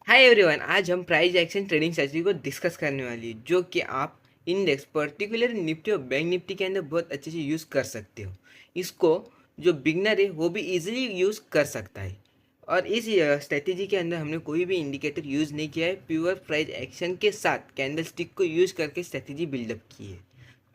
Hi everyone, आज हम price action trading strategy को डिस्कस करने वाली है जो कि आप इंडेक्स पर्टिकुलर निफ्टी और बैंक निफ्टी के अंदर बहुत अच्छे से यूज़ कर सकते हो। इसको जो बिगनर है वो भी इजीली यूज़ कर सकता है। और इस स्ट्रेटजी के अंदर हमने कोई भी इंडिकेटर यूज़ नहीं किया है, प्योर प्राइस एक्शन के साथ कैंडल स्टिक को यूज़ करके स्ट्रेटजी बिल्डअप की है।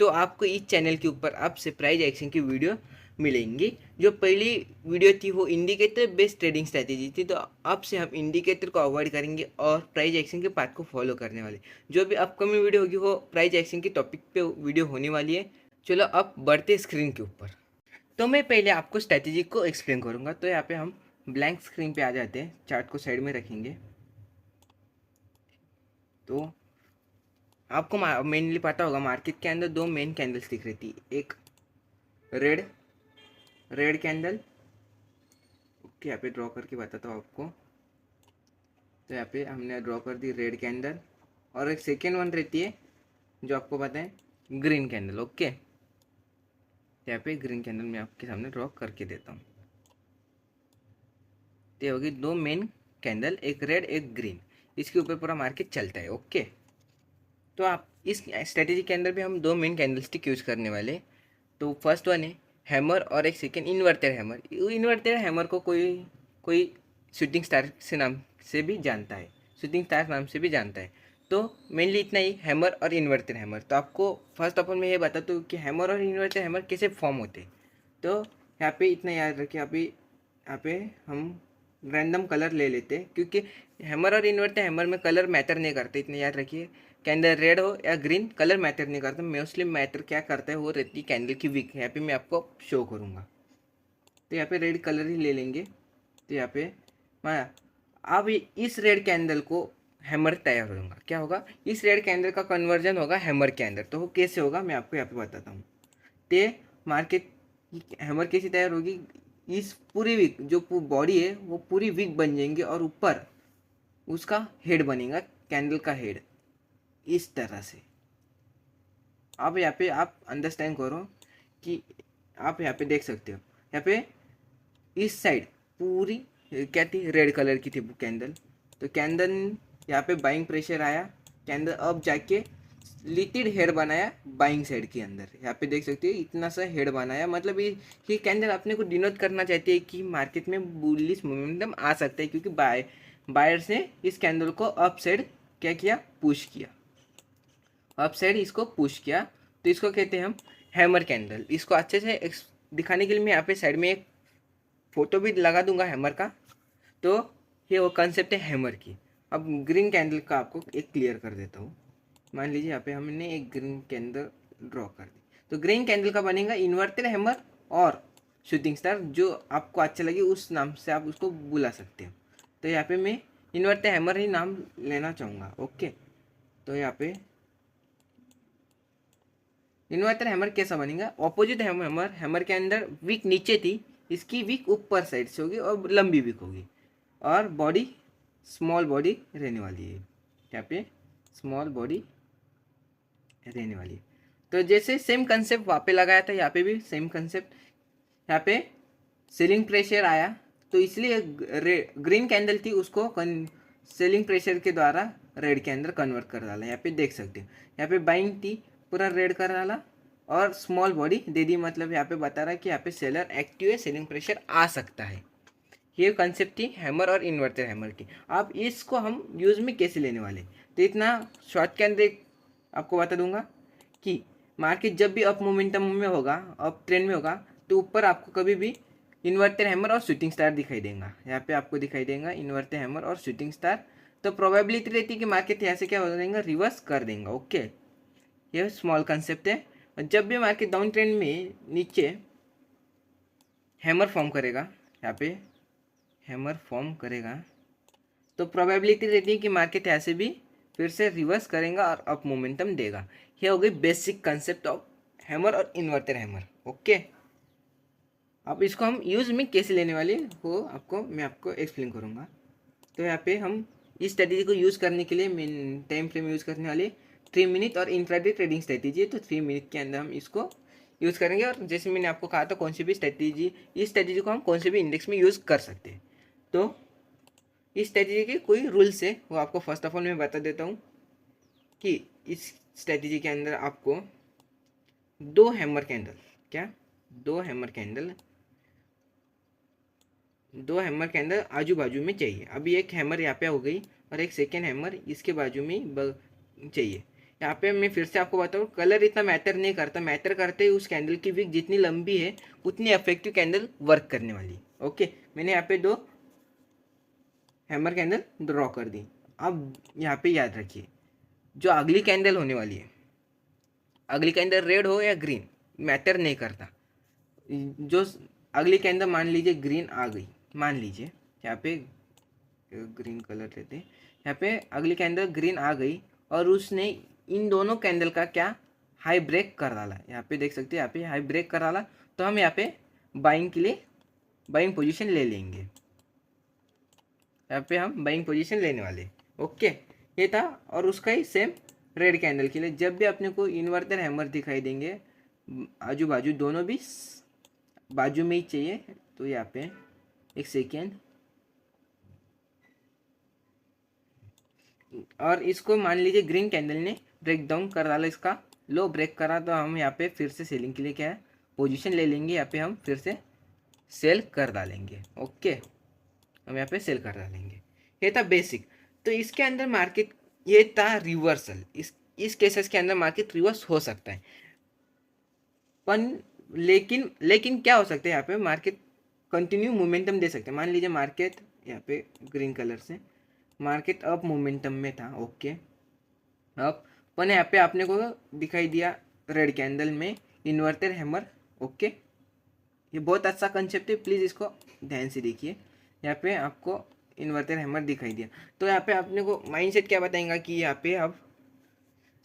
तो आपको इस चैनल के ऊपर आपसे प्राइस एक्शन की वीडियो मिलेंगी। जो पहली वीडियो थी वो इंडिकेटर बेस्ड ट्रेडिंग स्ट्रैटेजी थी, तो अब से हम इंडिकेटर को अवॉइड करेंगे और प्राइस एक्शन के पार्ट को फॉलो करने वाले। जो भी अपकमिंग वीडियो होगी वो प्राइस एक्शन के टॉपिक पे वीडियो होने वाली है। चलो अब बढ़ते स्क्रीन के ऊपर। तो मैं पहले आपको स्ट्रैटेजी को एक्सप्लेन करूँगा। तो यहाँ पे हम ब्लैंक स्क्रीन पे आ जाते हैं, चार्ट को साइड में रखेंगे। तो आपको मेनली पता होगा मार्केट के अंदर दो मेन कैंडल्स दिख रही थी, एक रेड रेड कैंडल। ओके, यहाँ पे ड्रॉ करके बताता हूँ आपको। तो यहाँ पे हमने ड्रॉ कर दी रेड कैंडल, और एक सेकेंड वन रहती है जो आपको पता है ग्रीन कैंडल। ओके, यहाँ पे ग्रीन कैंडल मैं आपके सामने ड्रॉ करके देता हूँ। तो ये होगी दो मेन कैंडल, एक रेड एक ग्रीन। इसके ऊपर पूरा मार्केट चलता है। ओके, तो आप इस स्ट्रेटेजी के अंदर भी हम दो मेन कैंडलस्टिक यूज करने वाले। तो फर्स्ट वन है हैमर और एक second inverted hammer. Inverted hammer को कोई कोई शूटिंग स्टार से नाम से भी जानता है, शूटिंग स्टार नाम से भी जानता है। तो मेनली इतना ही, हैमर और इन्वर्टेड हैमर। तो आपको फर्स्ट ऑफ ऑल मैं ये बताता हूँ कि हैमर और इन्वर्टेड हैमर कैसे फॉर्म होते हैं। तो यहाँ पे इतना याद रखिए, अभी यहाँ पे हम रैंडम कलर ले लेते हैं, क्योंकि हैमर और इन्वर्टेड हैमर में कलर मैटर नहीं करते, इतना याद रखिए। कैंडल रेड हो या ग्रीन, कलर मैटर नहीं करता। मोस्टली मैटर क्या करता है वो रहती है कैंडल की विक। यहाँ पे मैं आपको शो करूँगा। तो यहाँ पे रेड कलर ही ले लेंगे। तो यहाँ पे मैं अब इस रेड कैंडल को हैमर तैयार होगा। क्या होगा, इस रेड कैंडल का कन्वर्जन होगा हैमर के अंदर। तो वो कैसे होगा मैं आपको यहाँ पे बताता हूँ। तो मार्केट हैमर कैसे तैयार होगी, इस पूरी वीक जो बॉडी है वो पूरी वीक बन जाएंगे, और ऊपर उसका हेड बनेगा, कैंडल का हेड, इस तरह से। अब यहाँ पे आप अंडरस्टैंड करो कि आप यहाँ पे देख सकते हो, यहाँ पे इस साइड पूरी क्या थी, रेड कलर की थी कैंडल। तो कैंडल यहाँ पे बाइंग प्रेशर आया, कैंडल अब जाके लिटिड हेड बनाया बाइंग साइड के अंदर। यहाँ पे देख सकते हो इतना सा हेड बनाया, मतलब ये कैंडल अपने को डिनोट करना चाहती है कि मार्केट में बुलिश मोमेंटम आ सकता है, क्योंकि बायर्स ने इस कैंडल को अप साइड क्या किया, पुश किया, अप साइड इसको पुश किया। तो इसको कहते हैं हम हैमर कैंडल। इसको अच्छे से दिखाने के लिए मैं यहाँ पे साइड में एक फोटो भी लगा दूंगा हैमर का। तो ये वो कंसेप्ट है हैमर की। अब ग्रीन कैंडल का आपको एक क्लियर कर देता हूँ। मान लीजिए यहाँ पे हमने एक ग्रीन कैंडल ड्रॉ कर दी। तो ग्रीन कैंडल का बनेगा इन्वर्टेड हैमर और शूटिंग स्टार, जो आपको अच्छा लगे उस नाम से आप उसको बुला सकते हो। तो यहाँ पे मैं इन्वर्टेड हैमर ही नाम लेना चाहूँगा। ओके, तो यहाँ पे इन्वर्टर हैमर कैसा बनेगा, ऑपोजिट हैमर, हैमर के अंदर विक नीचे थी, इसकी विक ऊपर साइड से होगी और लंबी विक होगी, और बॉडी स्मॉल बॉडी रहने वाली है। यहाँ पे स्मॉल बॉडी रहने वाली है। तो जैसे सेम कंसेप्ट वहाँ पे लगाया था, यहाँ पे भी सेम कंसेप्ट। यहाँ पे सेलिंग प्रेशर आया, तो इसलिए ग्रीन कैंडल थी उसको सेलिंग प्रेशर के द्वारा रेड के अंदर कन्वर्ट कर डाला। यहाँ पे देख सकते हो, यहाँ पे बाइंग थी, पूरा रेड कर डाला और स्मॉल बॉडी दे दी। मतलब यहाँ पे बता रहा है कि यहाँ पे सेलर एक्टिव है, सेलिंग प्रेशर आ सकता है। ये कंसेप्ट थी हैमर और इन्वर्टर हैमर की। अब इसको हम यूज़ में कैसे लेने वाले, तो इतना शॉर्ट के अंदर आपको बता दूंगा कि मार्केट जब भी अप मोमेंटम में होगा, अप ट्रेंड में होगा, तो ऊपर आपको कभी भी इन्वर्टर हैमर और शूटिंग स्टार दिखाई देगा। यहाँ पे आपको दिखाई देगा इन्वर्टर हैमर और शूटिंग स्टार। तो प्रोबेबिलिटी रहती है कि मार्केट यहाँ से क्या हो जाएगा, रिवर्स कर देगा। ओके, ये स्मॉल कंसेप्ट है। और जब भी मार्केट डाउन ट्रेंड में नीचे हैमर फॉर्म करेगा, यहाँ पे हैमर फॉर्म करेगा, तो प्रोबेबिलिटी रहती है कि मार्केट ऐसे भी फिर से रिवर्स करेगा और अप मोमेंटम देगा। ये हो गई बेसिक कंसेप्ट ऑफ हैमर और इन्वर्टर हैमर। ओके, अब इसको हम यूज़ में कैसे लेने वाले वो मैं आपको एक्सप्लेन करूँगा। तो यहाँ पे हम इस स्ट्रेटेजी को यूज़ करने के लिए मेन टाइम फ्रेम यूज़ करने वाले 3 मिनट और इंट्राडे ट्रेडिंग स्ट्रेटेजी है। तो 3 मिनट के अंदर हम इसको यूज़ करेंगे, और जैसे मैंने आपको कहा था कौन सी भी स्ट्रेटेजी, इस स्ट्रेटेजी को हम कौन से भी इंडेक्स में यूज़ कर सकते हैं। तो इस स्ट्रेटेजी के कोई रूल्स है वो आपको फर्स्ट ऑफ ऑल मैं बता देता हूँ कि इस स्ट्रेटेजी के अंदर आपको दो हैमर कैंडल, क्या दो हैमर कैंडल दो हैमर कैंडल आजू बाजू में चाहिए। अभी एक हैमर यहाँ पे हो गई और एक सेकेंड हैमर इसके बाजू में चाहिए। यहाँ पे मैं फिर से आपको बताऊँ, कलर इतना मैटर नहीं करता, मैटर करते ही उस कैंडल की विक जितनी लंबी है उतनी इफेक्टिव कैंडल वर्क करने वाली। ओके, मैंने यहाँ पे दो हैमर कैंडल ड्रॉ कर दी। अब यहाँ पे याद रखिए, जो अगली कैंडल होने वाली है, अगली कैंडल रेड हो या ग्रीन मैटर नहीं करता। जो अगली कैंडल मान लीजिए ग्रीन आ गई, मान लीजिए यहाँ पे ग्रीन कलर लेते हैं, यहाँ पे अगली कैंडल ग्रीन आ गई और उसने इन दोनों कैंडल का क्या हाई ब्रेक कर डाला। यहाँ पे देख सकते हैं, यहाँ पे हाई ब्रेक कर डाला, तो हम यहाँ पे बाइंग के लिए बाइंग पोजीशन ले लेंगे। यहाँ पे हम बाइंग पोजीशन लेने वाले। ओके, ये था। और उसका ही सेम रेड कैंडल के लिए जब भी अपने को इन्वर्टर हैमर दिखाई देंगे आजू बाजू दोनों भी बाजू में ही चाहिए, तो यहाँ पे एक सेकेंड, और इसको मान लीजिए ग्रीन कैंडल ने ब्रेक डाउन कर डाला, इसका लो ब्रेक करा, तो हम यहाँ पे फिर से सेलिंग के लिए क्या है पोजीशन ले लेंगे। यहाँ पे हम फिर से सेल कर डालेंगे। ओके, हम यहाँ पे सेल कर डालेंगे। ये था बेसिक। तो इसके अंदर मार्केट, ये था रिवर्सल। इस केसेस के अंदर मार्केट रिवर्स हो सकता है, पर लेकिन क्या हो सकता है, यहाँ पे मार्केट कंटिन्यू मोमेंटम दे सकते हैं। मान लीजिए मार्केट यहाँ पे ग्रीन कलर से मार्केट अप मोमेंटम में था। ओके, अप, पर यहाँ पे आपने को दिखाई दिया रेड कैंडल में इन्वर्टर हैमर। ओके, ये बहुत अच्छा कंसेप्ट है, प्लीज़ इसको ध्यान से देखिए। यहाँ पे आपको इन्वर्टर हैमर दिखाई दिया, तो यहाँ पे आपने को माइंडसेट क्या बताएगा कि यहाँ पे अब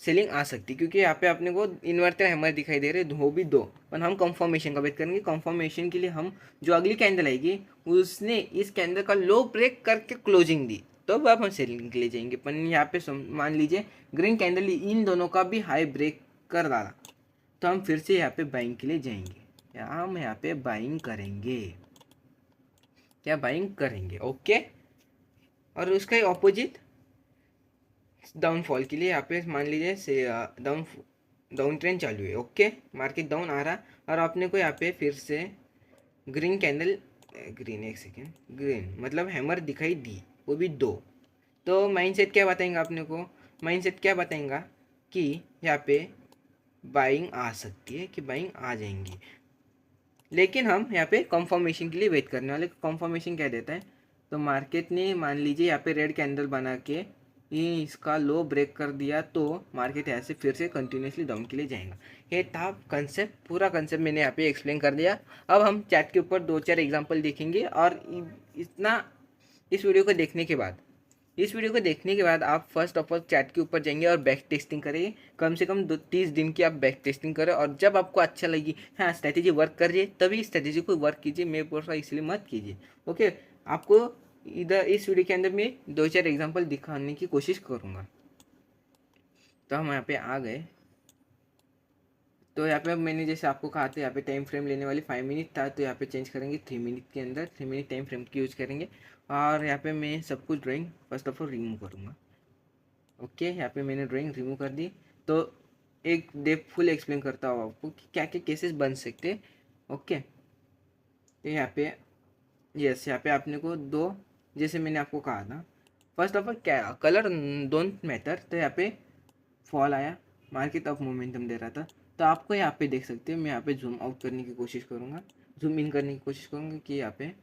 सेलिंग आ सकती, क्योंकि यहाँ पे अपने को इन्वर्टर हैमर दिखाई दे रहे हो भी दो, पर हम कंफर्मेशन का वेट करेंगे। कंफर्मेशन के लिए हम जो अगली कैंडल आएगी उसने इस कैंडल का लो ब्रेक करके क्लोजिंग दी, तो अब हम सेलिंग के लिए जाएंगे। पर यहाँ पे मान लीजिए ग्रीन कैंडल इन दोनों का भी हाई ब्रेक कर डाला, तो हम फिर से यहाँ पे बाइंग के लिए जाएंगे, हम यहाँ पे बाइंग करेंगे, क्या बाइंग करेंगे। ओके, और उसका ऑपोजिट डाउनफॉल के लिए यहाँ पे मान लीजिए से डाउन ट्रेंड चालू है। ओके, मार्केट डाउन आ रहा, और आपने को यहाँ पे फिर से ग्रीन कैंडल, ग्रीन एक सेकेंड, ग्रीन मतलब हैमर दिखाई दी, वो भी दो। तो माइंडसेट क्या बताएंगे आपने को, माइंडसेट क्या बताएंगा कि यहाँ पे बाइंग आ सकती है, कि बाइंग आ जाएंगी। लेकिन हम यहाँ पे कंफर्मेशन के लिए वेट करने वाले। कंफर्मेशन क्या देता है, तो मार्केट ने मान लीजिए यहाँ पे रेड कैंडल बना के ये इसका लो ब्रेक कर दिया, तो मार्केट ऐसे फिर से कंटिन्यूसली डाउन के लिए जाएगा। ये था कंसेप्ट, पूरा कंसेप्ट मैंने यहाँ पे एक्सप्लेन कर दिया। अब हम चैट के ऊपर 2-4 एग्जांपल देखेंगे, और इतना इस वीडियो को देखने के बाद आप फर्स्ट ऑफ ऑल चैट के ऊपर जाएंगे और बैक टेस्टिंग करेंगे। कम से कम 30 दिन की आप बैक टेस्टिंग करें, और जब आपको अच्छा लगी, हाँ स्ट्रैटेजी वर्क कर रही है, तभी स्ट्रैटेजी को वर्क कीजिए, मैं बोल रहा इसलिए मत कीजिए। ओके, आपको इधर इस वीडियो के अंदर मैं 2-4 एग्जांपल दिखाने की कोशिश करूँगा। तो हम यहाँ पे आ गए, तो यहाँ पे मैंने जैसे आपको कहा था यहाँ पे टाइम फ्रेम लेने वाली 5 मिनट था, तो यहाँ पे चेंज करेंगे 3 मिनट के अंदर, 3 मिनट टाइम फ्रेम की यूज़ करेंगे। और यहाँ पे मैं सब कुछ drawing first of all remove करूँगा। ओके, यहाँ पे मैंने ड्राइंग रिमूव कर दी, तो एक फुल एक्सप्लेन करता हूँ आपको कि क्या क्या केसेस बन सकते। ओके, तो यहाँ पे यस, यहाँ पे आपने को दो, जैसे मैंने आपको कहा था फर्स्ट ऑफ ऑल क्या कलर डोंट मैटर, तो यहाँ पे फॉल आया, मार्केट अप मोमेंटम दे रहा था, तो आपको यहाँ पे देख सकते हो। मैं यहाँ पे जूम आउट करने की कोशिश करूँगा, जूम इन करने की कोशिश करूँगा कि यहाँ पे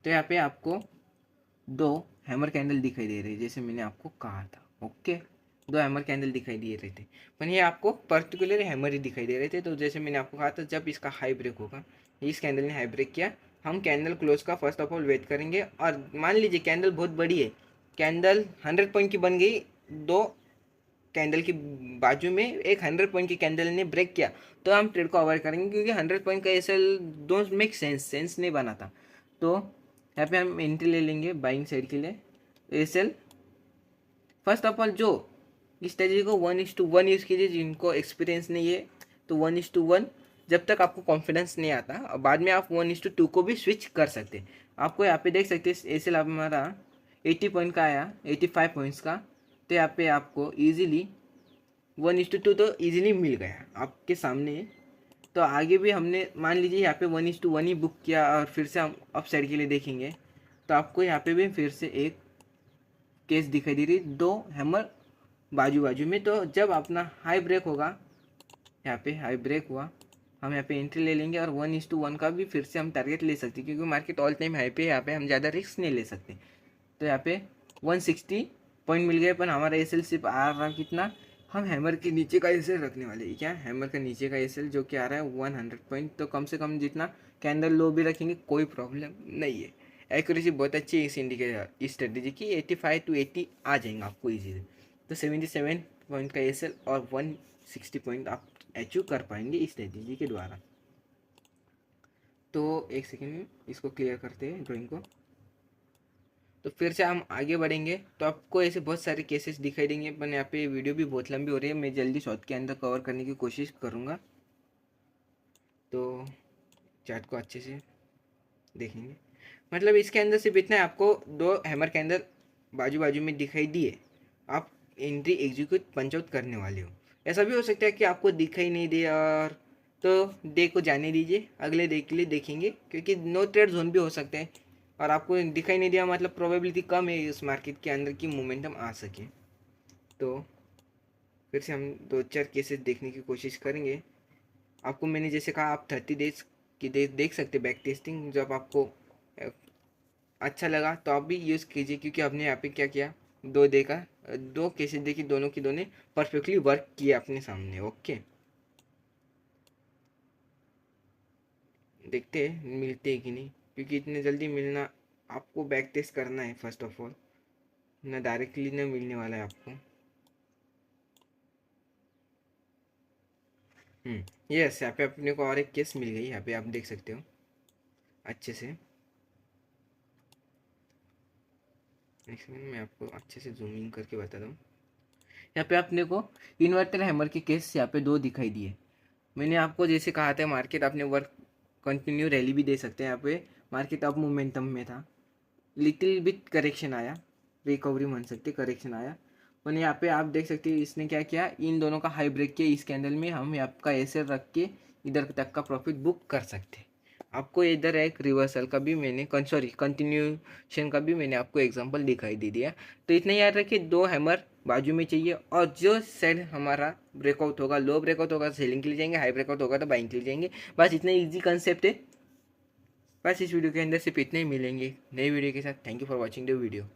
तो यहाँ पे आपको दो हैमर कैंडल दिखाई दे रही है, जैसे मैंने आपको कहा था। ओके, दो हैमर कैंडल दिखाई दे रहे थे, पर ये आपको पर्टिकुलर हैमर ही दिखाई दे रहे थे। तो जैसे मैंने आपको कहा था, जब इसका हाई ब्रेक होगा, इस कैंडल ने हाई ब्रेक किया, हम कैंडल क्लोज का फर्स्ट ऑफ ऑल वेट करेंगे। और मान लीजिए कैंडल बहुत बड़ी है, कैंडल 100 पॉइंट की बन गई, दो कैंडल की बाजू में एक 100 पॉइंट की कैंडल ने ब्रेक किया, तो हम ट्रेड को अवॉइड करेंगे, क्योंकि 100 पॉइंट का एसएल डोंट मेक सेंस नहीं बना था। तो यहाँ पे हम एंट्री ले लेंगे बाइंग साइड के लिए। एसएल फर्स्ट ऑफ ऑल जो स्ट्रेटेजी को 1:1 यूज़ कीजिए, जिनको एक्सपीरियंस नहीं है तो 1:1, जब तक आपको कॉन्फिडेंस नहीं आता, और बाद में आप 1:2 को भी स्विच कर सकते हैं। आपको यहाँ पे देख सकते हैं एसएल हमारा 80 पॉइंट का आया, 85 पॉइंट्स का। तो यहाँ पे आपको ईजिली 1:2 तो ईजिली मिल गया आपके सामने। तो आगे भी हमने मान लीजिए यहाँ पे 1:1 ही बुक किया और फिर से हम अप साइड के लिए देखेंगे तो आपको यहाँ पे भी फिर से एक केस दिखाई दे रही, दो हैमर बाजू बाजू में। तो जब अपना हाई ब्रेक होगा, यहाँ पे हाई ब्रेक हुआ, हम यहाँ पे एंट्री ले लेंगे और 1:1 का भी फिर से हम टारगेट ले सकते हैं, क्योंकि मार्केट ऑल टाइम हाई पे, यहाँ पे हम ज़्यादा रिस्क नहीं ले सकते। तो यहाँ पे 160 पॉइंट मिल गए, पर हमारा एसएल सिर्फ आ रहा कितना, हम हैमर के नीचे का एसएल रखने वाले हैं। क्या हैमर का नीचे का एसएल जो कि आ रहा है 100 पॉइंट। तो कम से कम जितना कैंडल लो भी रखेंगे कोई प्रॉब्लम नहीं है। एक्यूरेसी बहुत अच्छी है इस इंडिकेटर, इस स्ट्रेटेजी की। 85 to 80 आ जाएंगे आपको इजीली। तो 77 पॉइंट का एसएल और 160 पॉइंट आप अचीव कर पाएंगे इस स्ट्रेटेजी के द्वारा। तो एक सेकेंड में इसको क्लियर करते हैं ड्राइंग को। तो फिर से हम आगे बढ़ेंगे तो आपको ऐसे बहुत सारे केसेस दिखाई देंगे, पर यहाँ पे वीडियो भी बहुत लंबी हो रही है, मैं जल्दी शॉर्ट के अंदर कवर करने की कोशिश करूँगा। तो चार्ट को अच्छे से देखेंगे, मतलब इसके अंदर सिर्फ इतना है, आपको दो हैमर के अंदर बाजू बाजू में दिखाई दिए, आप एंट्री एग्जीक्यूट पंच आउट करने वाले हो। ऐसा भी हो सकता है कि आपको दिखाई नहीं दे, और तो डे को जाने दीजिए, अगले डे के लिए देखेंगे, क्योंकि नो ट्रेड जोन भी हो सकते हैं और आपको दिखाई नहीं दिया, मतलब प्रोबेबिलिटी कम है इस मार्केट के अंदर की मोमेंटम आ सके। तो फिर से हम दो चार केसेस देखने की कोशिश करेंगे। आपको मैंने जैसे कहा, आप 30 डेज की देख सकते बैक टेस्टिंग, जब आपको अच्छा लगा तो आप भी यूज़ कीजिए, क्योंकि आपने यहाँ पे क्या किया, दो केसेस देखी, दोनों की दोनों परफेक्टली वर्क किए अपने सामने। ओके, देखते हैं मिलते हैं कि नहीं, क्योंकि इतने जल्दी मिलना, आपको बैक टेस्ट करना है फर्स्ट ऑफ ऑल, ना डायरेक्टली ना मिलने वाला है आपको। यस, यहाँ पे अपने को और एक केस मिल गई, यहाँ पे आप देख सकते हो अच्छे से। एक सेकंड मैं आपको अच्छे से जूमिंग करके बताता हूँ। यहाँ पे अपने को इन्वर्टर हैमर के केस यहाँ पे दो दिखाई दिए। मैंने आपको जैसे कहा था, मार्केट अपने वर्क कंटिन्यू रैली भी दे सकते हैं। यहाँ पे मार्केट अप मोमेंटम में था, लिटिल बिट करेक्शन आया, रिकवरी मान सकते, करेक्शन आया। और यहाँ पे आप देख सकते हैं इसने क्या किया, इन दोनों का हाई ब्रेक किया, इस कैंडल में हम आपका ऐसे रख के इधर तक का प्रॉफिट बुक कर सकते हैं। आपको इधर एक रिवर्सल का भी मैंने कंटिन्यूशन का भी मैंने आपको एग्जांपल दिखाई दे दिया। तो इतना याद रखिए, दो हैमर बाजू में चाहिए, और जो साइड हमारा ब्रेकआउट होगा, लो ब्रेकआउट होगा तो सेलिंग के लिए जाएंगे, हाई ब्रेकआउट होगा तो बाइंग के लिए जाएंगे। बस इतना ईजी कंसेप्ट है। बस इस वीडियो के अंदर सिर्फ इतने ही मिलेंगे नई वीडियो के साथ। Thank you for watching the video.